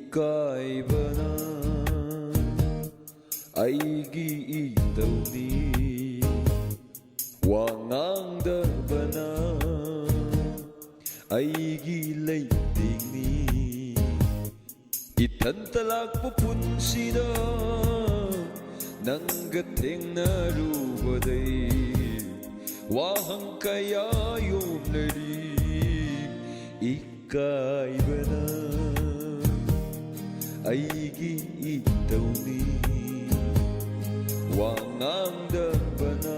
Ekaibana eigi etouni wangangdabana eigi leitingni ithanta lakpa punsida nangga thengnarubadai wahang kaya yomnari Ekaibana eigi etouni wangangdabana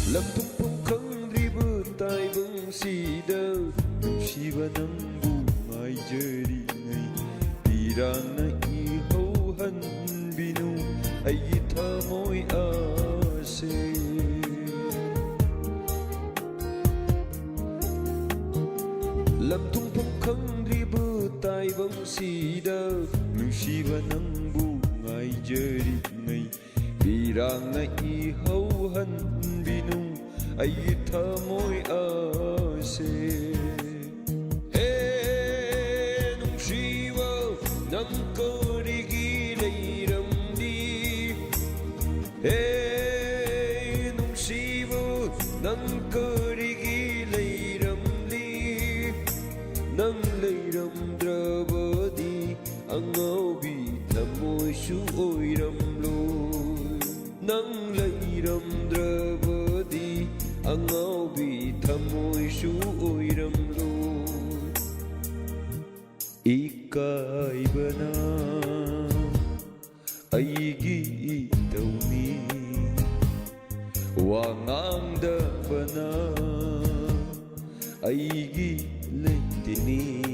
lamtupang kangriba taibang sida nungsiba ng bungay jaringay tirang na ihauhan binu ay itamoy ase lamtupang kangriba taibang sida nungsiba ng bungay jaringay tirang na ihauhan binu ay itamoy ase nungsiba ng karigilay-ramdi nungsiba ng karigilay-ramdi nang layramdrabadi ang awit amoy suoy ramloy nang layramdrabadi ang awit amoy suoy ramloy Ekaibana eigi etouni wangangdabana eigi leitingni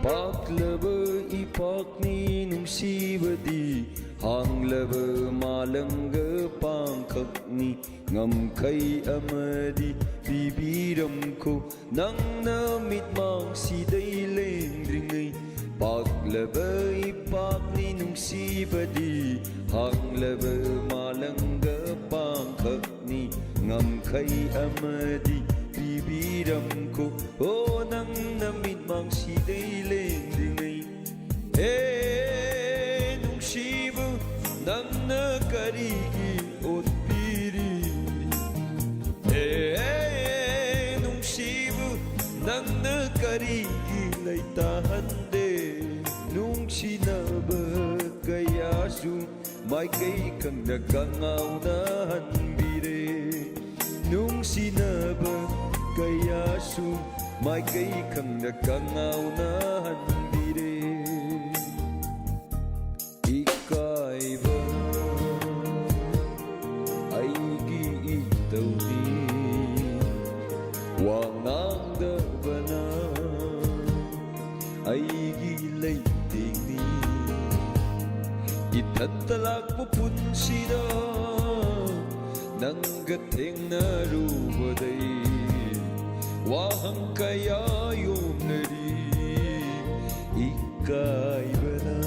paklaba ipakni nungsibadi hanglaba malangga pangkakni ngamkai amadi bibiramko nang namitmang siday lendringay paklaba ipakni nungsibadi hanglaba malangga pangkakni ngamkai amadi bibiramko o nang namitmang siday lendringay nungsiba nang nakarigi at piri nungsiba nang nakarigi laytahande nung sinaba kayasu may kay kang nagangaw na hanbire nung sinaba kayasu may kay kang nagangaw na hanbire Ekaibana eigi etouni wangangdabana eigi leitingni ithanta lakpa punsida nangga thengnarubadai wahang kaya yomnari Ekaibana